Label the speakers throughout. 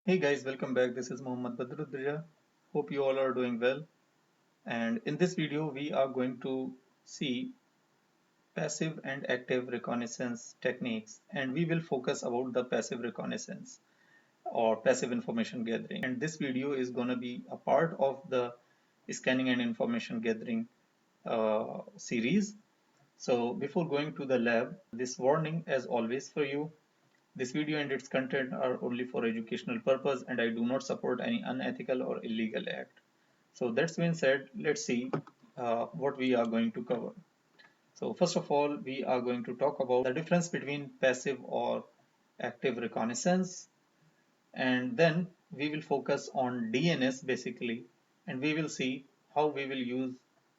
Speaker 1: Hey guys, welcome back. This is Mohammad Badruddin. Hope you all are doing well. And in this video, we are going to see passive and active reconnaissance techniques. And we will focus about the passive reconnaissance or passive information gathering. And this video is going to be a part of the scanning and information gathering series. So before going to the lab, this warning as always for you. This video and its content are only for educational purpose and I do not support any unethical or illegal act. So that's been said, let's see what we are going to cover. So first of all, we are going to talk about the difference between passive or active reconnaissance, and then we will focus on DNS basically, and we will see how we will use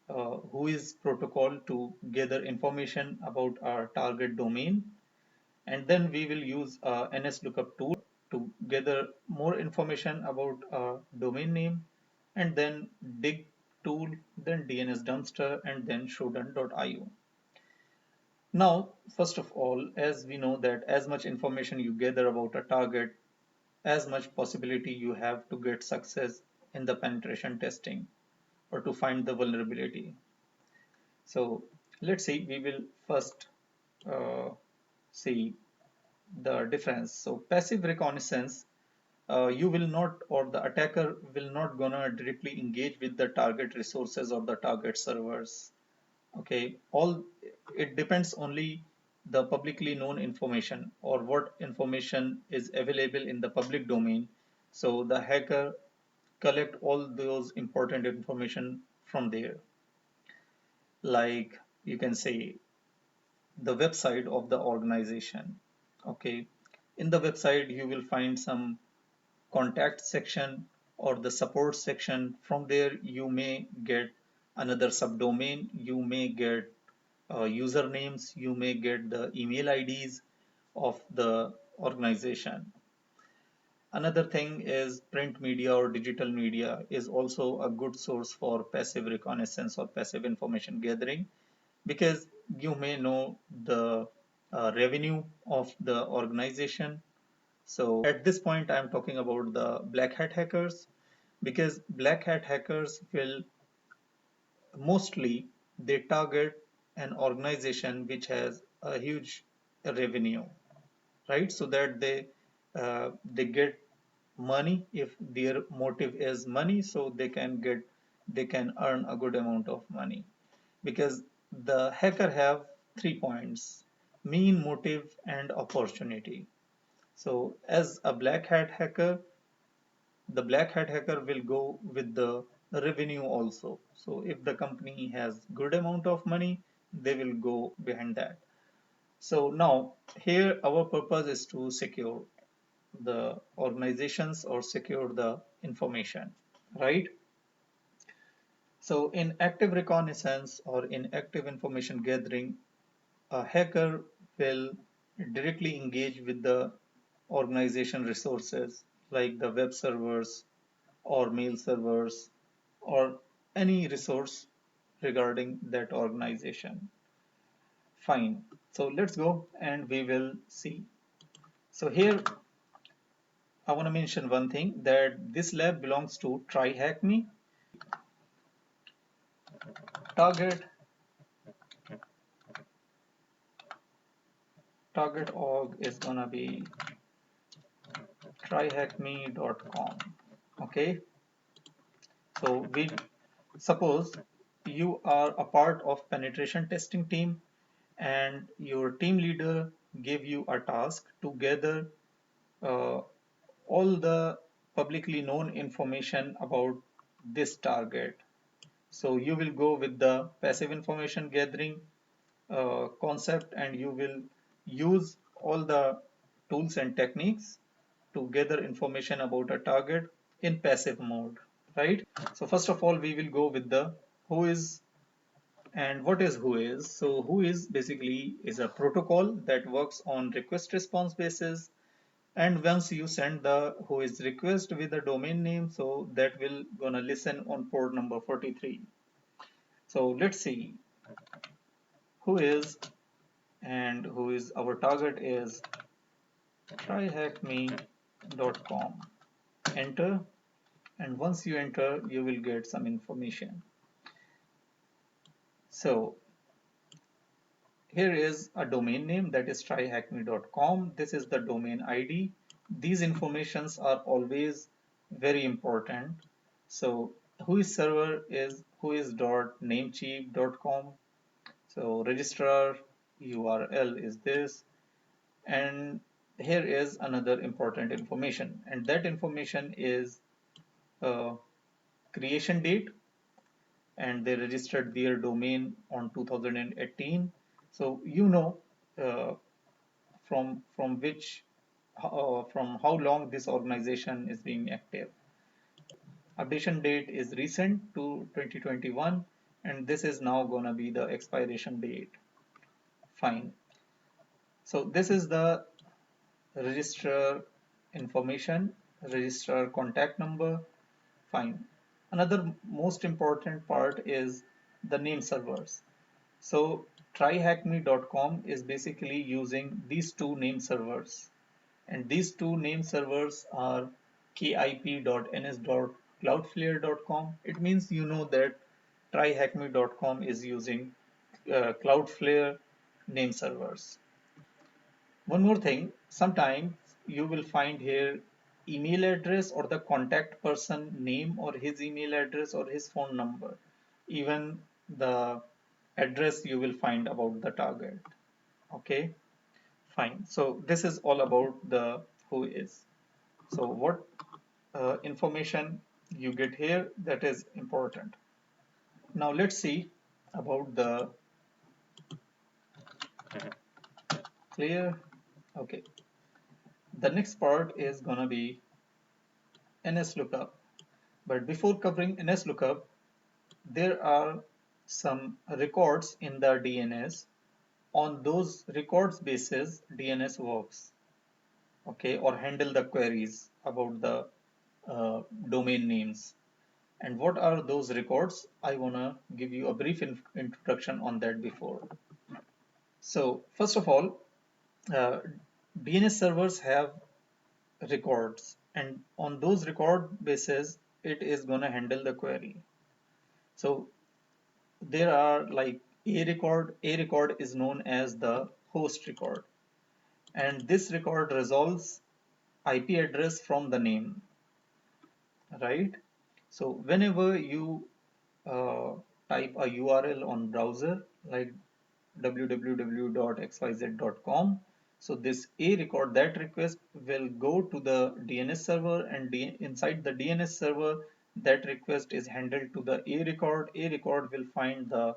Speaker 1: whois protocol to gather information about our target domain, and then we will use nslookup tool to gather more information about domain name, and then dig tool, then DNS dumpster, and then showdone.io. Now, first of all, as we know that as much information you gather about a target, as much possibility you have to get success in the penetration testing or to find the vulnerability. So let's see, we will first see the difference. So passive reconnaissance, you will not, or the attacker will not gonna directly engage with the target resources or the target servers. Okay, all it depends only the publicly known information or what information is available in the public domain. So the hacker collect all those important information from there, like you can say the website of the organization. Okay, in the website you will find some contact section or the support section. From there you may get another subdomain, you may get usernames, you may get the email IDs of the organization. Another thing is print media or digital media is also a good source for passive reconnaissance or passive information gathering, because you may know the revenue of the organization. So at this point, I'm talking about the black hat hackers, because black hat hackers will mostly they target an organization which has a huge revenue, right? So that they get money. If their motive is money, so they can earn a good amount of money, because the hacker have 3 points: mean, motive, and opportunity. So as a black hat hacker, the black hat hacker will go with the revenue also. So if the company has good amount of money, they will go behind that. So now here our purpose is to secure the organizations or secure the information, right? So in active reconnaissance or in active information gathering, a hacker will directly engage with the organization resources like the web servers or mail servers or any resource regarding that organization. Fine. So let's go and we will see. So here I want to mention one thing, that this lab belongs to Try Hack Me. Target org is gonna be tryhackme.com. Okay. So we suppose you are a part of penetration testing team and your team leader gave you a task to gather uh, all the publicly known information about this target. So you will go with the passive information gathering concept, and you will use all the tools and techniques to gather information about a target in passive mode, right? So first of all, we will go with the whois. And what is whois? So whois basically is a protocol that works on request response basis. And once you send the whois request with a domain name, so that will gonna listen on port number 43. So let's see who is, and who is our target is tryhackme.com. enter, and once you enter you will get some information. So here is a domain name, that is tryhackme.com. This is the domain ID. These informations are always very important. So whois server is whois.namecheap.com. So registrar URL is this, and here is another important information, and that information is creation date, and they registered their domain on 2018. So you know uh, from which from how long this organization is being active. Updation date is recent to 2021, and this is now gonna be the expiration date. Fine. So this is the registrar information, registrar contact number. Fine. Another most important part is the name servers. So tryhackme.com is basically using these two name servers, and these two name servers are kip.ns.cloudflare.com. It means you know that tryhackme.com is using Cloudflare name servers. One more thing, sometimes you will find here email address or the contact person name or his email address or his phone number. Even the address you will find about the target. Okay, fine. So this is all about the whois. So what information you get here, that is important. Now let's see about the clear. Okay, the next part is gonna be nslookup. But before covering nslookup, there are some records in the DNS. On those records basis, DNS works, okay, or handle the queries about the domain names. And what are those records? I wanna give you a brief introduction on that before. So first of all, uh, DNS servers have records, and on those record basis, it is gonna handle the query. So there are like a record is known as the host record, and this record resolves IP address from the name, right? So whenever you uh, type a URL on browser like www.xyz.com, so this a record, that request will go to the DNS server, and inside the DNS server that request is handled to the a record. A record will find the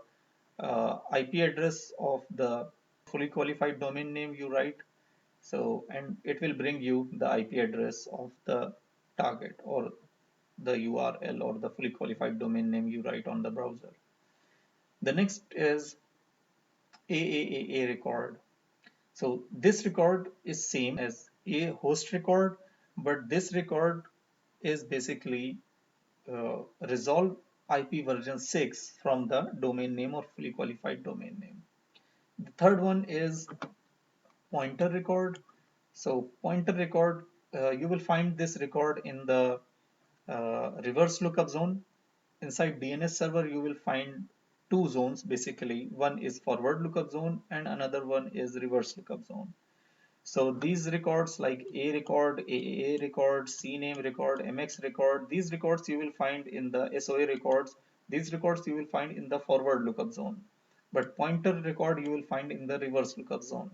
Speaker 1: IP address of the fully qualified domain name you write. So, and it will bring you the IP address of the target or the URL or the fully qualified domain name you write on the browser. The next is AAA record. So this record is same as a host record, but this record is basically resolve IP version 6 from the domain name or fully qualified domain name. The third one is pointer record. So pointer record, you will find this record in the reverse lookup zone. Inside DNS server, you will find two zones basically. One is forward lookup zone and another one is reverse lookup zone. So these records like A record, AAA record, Cname record, MX record, these records you will find in the SOA records. These records you will find in the forward lookup zone. But pointer record you will find in the reverse lookup zone.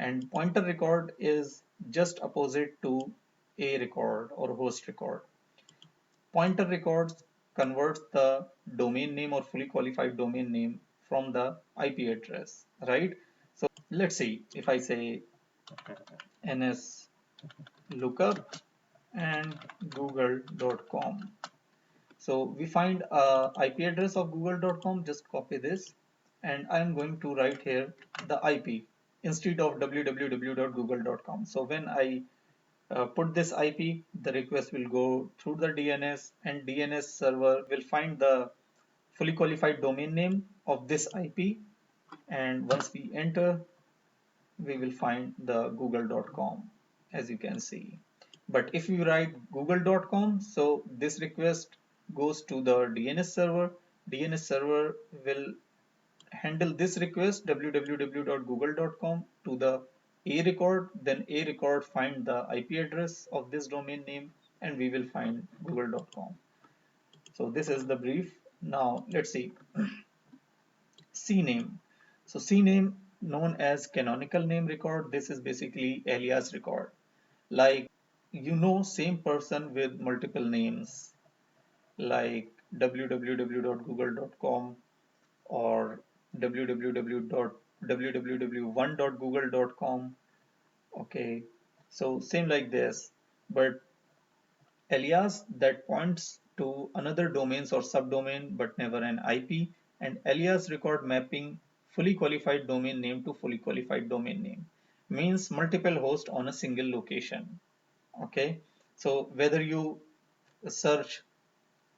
Speaker 1: And pointer record is just opposite to A record or host record. Pointer records converts the domain name or fully qualified domain name from the IP address, right? So let's see if I say ns lookup and google.com. So we find a IP address of google.com, just copy this, and I'm going to write here the IP instead of www.google.com. So when I put this IP, the request will go through the DNS, and DNS server will find the fully qualified domain name of this IP, and once we enter, we will find the google.com, as you can see. But if you write google.com, so this request goes to the DNS server. DNS server will handle this request www.google.com to the A record, then A record find the IP address of this domain name and we will find google.com. So this is the brief. Now let's see Cname. So Cname known as canonical name record. This is basically alias record. Like same person with multiple names like www.google.com or www.1.google.com. Okay, so same like this, but alias that points to another domains or subdomain but never an IP, and alias record mapping fully qualified domain name to fully qualified domain name means multiple hosts on a single location. Okay, so whether you search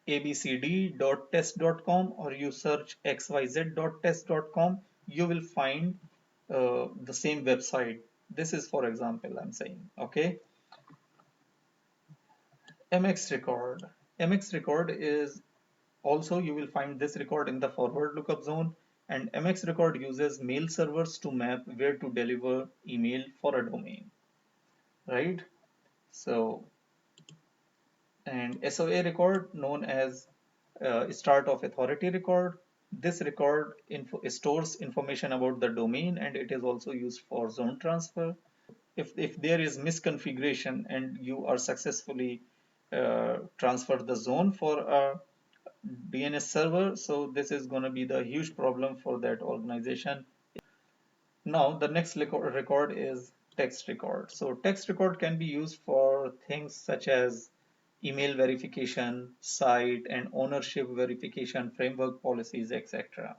Speaker 1: abcd.test.com or you search xyz.test.com, you will find the same website. This is for example I'm saying. Okay, mx record. Mx record is also you will find this record in the forward lookup zone, and mx record uses mail servers to map where to deliver email for a domain, right? So, and SOA record known as start of authority record. This record stores information about the domain and it is also used for zone transfer. If there is misconfiguration and you are successfully transfer the zone for a DNS server, so this is going to be the huge problem for that organization. Now the next record is text record. So text record can be used for things such as email verification, site and ownership verification, framework policies, etc.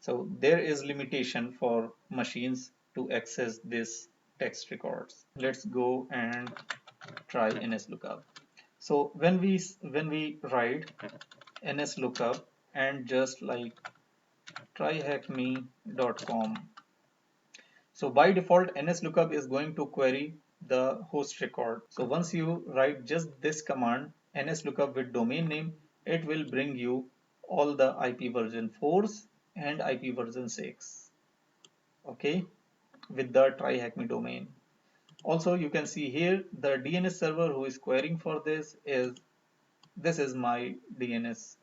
Speaker 1: So there is limitation for machines to access this text records. Let's go and try nslookup. So when we write nslookup and just like tryhackme.com, so by default, nslookup is going to query the host record. So once you write just this command, nslookup with domain name, it will bring you all the IP version 4s and IP version 6. Okay, with the tryhackme domain. Also, you can see here the DNS server who is querying for this is my DNS.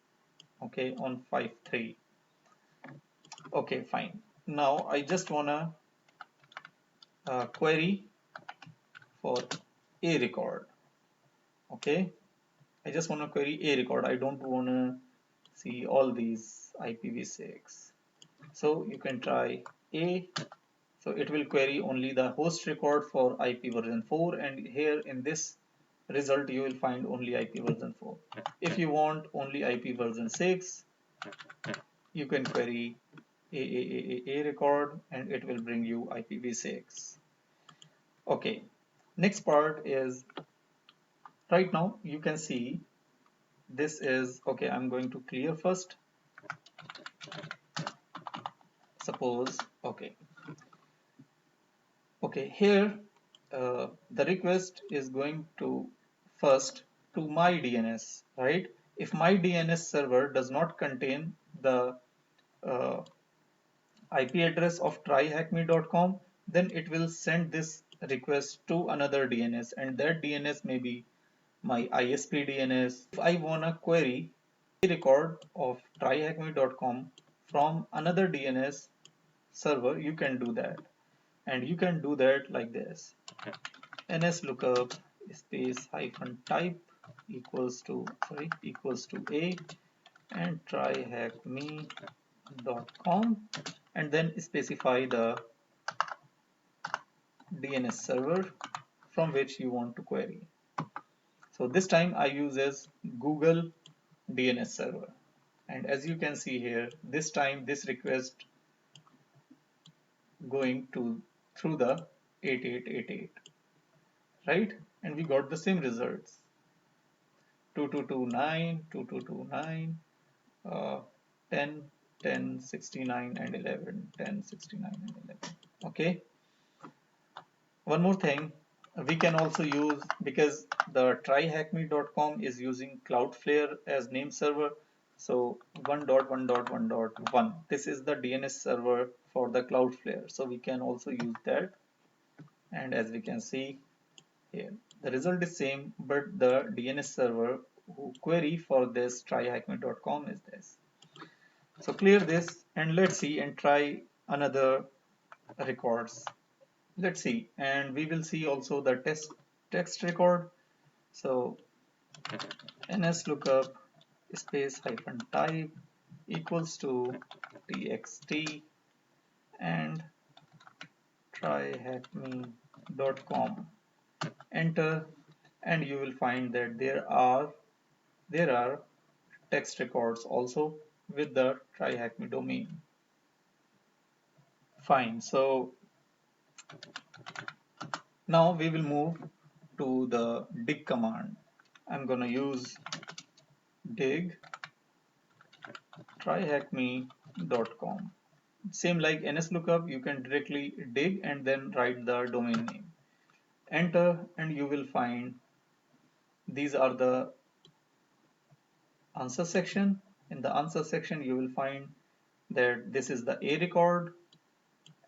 Speaker 1: Okay, on 5.3. Okay, fine. Now I just wanna query for a record. Okay, I just want to query a record. I don't want to see all these IPv6. So you can try a. So it will query only the host record for IP version 4, and here in this result you will find only IP version 4. If you want only IP version 6, you can query a record and it will bring you IPv6. Okay, next part is right now you can see this is okay. I'm going to clear first. Suppose okay here the request is going to first to my DNS, right? If my DNS server does not contain the uh, IP address of tryhackme.com, then it will send this request to another DNS, and that DNS may be my ISP DNS. If I wanna query a record of tryhackme.com from another DNS server, you can do that, and you can do that like this: nslookup space hyphen type equals to a and tryhackme.com, and then specify the DNS server from which you want to query. So this time I uses Google DNS server, and as you can see here, this time this request going to through the 8888, right? And we got the same results: 2229, 2229, 10, 10, 69 and 11, 10, 69 and 11. Okay, one more thing, We can also use, because the tryhackme.com is using Cloudflare as name server, so 1.1.1.1, this is the DNS server for the Cloudflare, so we can also use that. And as we can see here, the result is same, but the DNS server who query for this tryhackme.com is this. So clear this and let's see and try another records. Let's see, and we will see also the text record. So nslookup space hyphen type equals to txt and tryhackme.com. Enter, and you will find that there are text records also with the tryhackme domain. Fine. So now we will move to the dig command. I'm gonna use dig tryhackme.com. Same like nslookup, you can directly dig and then write the domain name. Enter, and you will find these are the answer section. In the answer section, you will find that this is the A record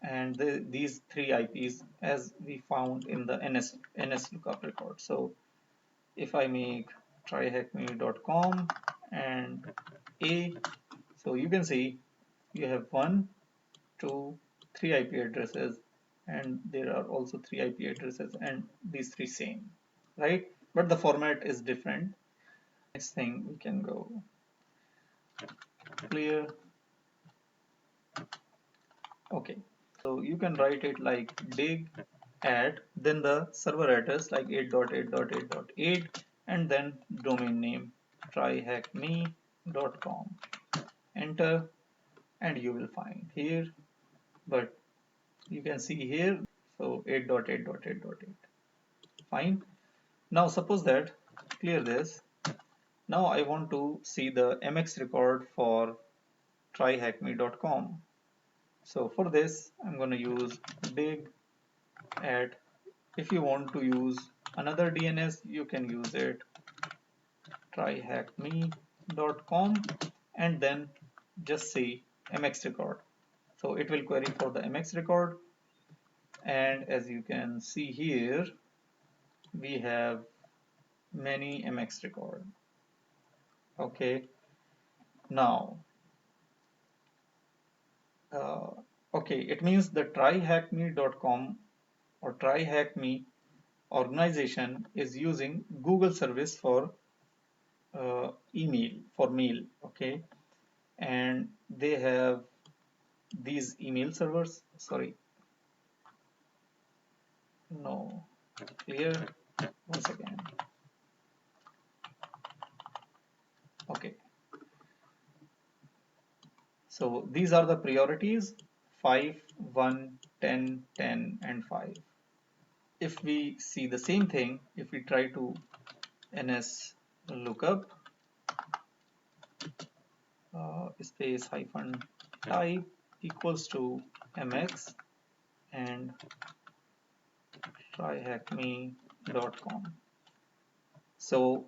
Speaker 1: and these three IPs as we found in the nslookup record. So if I make tryhackme.com and A, so you can see you have 1, 2, 3 IP addresses, and there are also 3 IP addresses, and these three same, right? But the format is different. Next thing we can go clear. Okay, so you can write it like dig add, then the server address like 8.8.8.8, and then domain name tryhackme.com. Enter, and you will find here, but you can see here, so 8.8.8.8. Fine. Now suppose that, clear this. Now I want to see the MX record for tryhackme.com. So for this, I'm going to use dig add. If you want to use another DNS, you can use it tryhackme.com and then just say MX record. So it will query for the MX record, and as you can see here, we have many MX record. Okay, now okay, it means the tryhackme.com or tryhackme organization is using Google service for email, for mail. Okay, and they have these email servers. Sorry, no, clear. Once again. Okay, so these are the priorities: 5, 1, 10, 10, and 5. If we see the same thing, if we try to nslookup space hyphen type equals to mx and tryhackme.com. So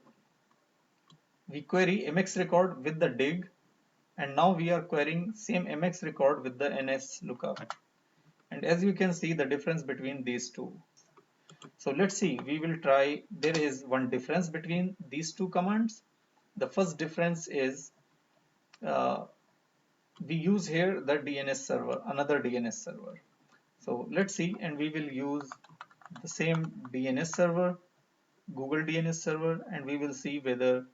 Speaker 1: we query mx record with the dig, and now we are querying same mx record with the nslookup. And as you can see the difference between these two. So let's see, we will try, there is one difference between these two commands. The first difference is we use here the DNS server, another DNS server. So let's see, and we will use the same DNS server, Google DNS server, and we will see whether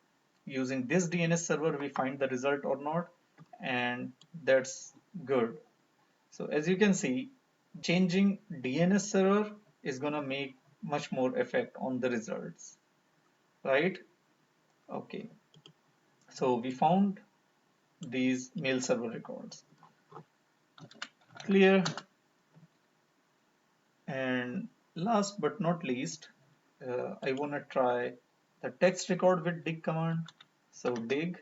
Speaker 1: using this DNS server we find the result or not, and that's good. So as you can see, changing DNS server is gonna make much more effect on the results, right? Okay, so we found these mail server records. Clear. And last but not least, I want to try the text record with dig command. So dig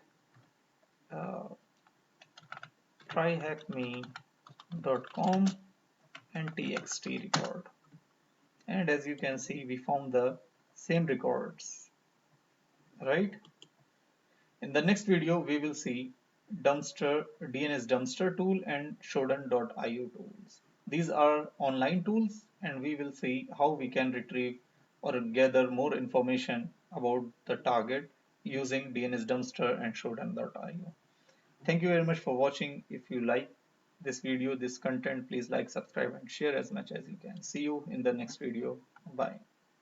Speaker 1: tryhackme.com and txt record. and as you can see, we found the same records, right? In the next video, we will see dumpster, DNS dumpster tool and shodan.io tools. These are online tools, and we will see how we can retrieve or gather more information about the target using DNS dumpster and shodan.io. Thank you very much for watching. If you like this video, this content, please like, subscribe and share as much as you can. See you in the next video. Bye.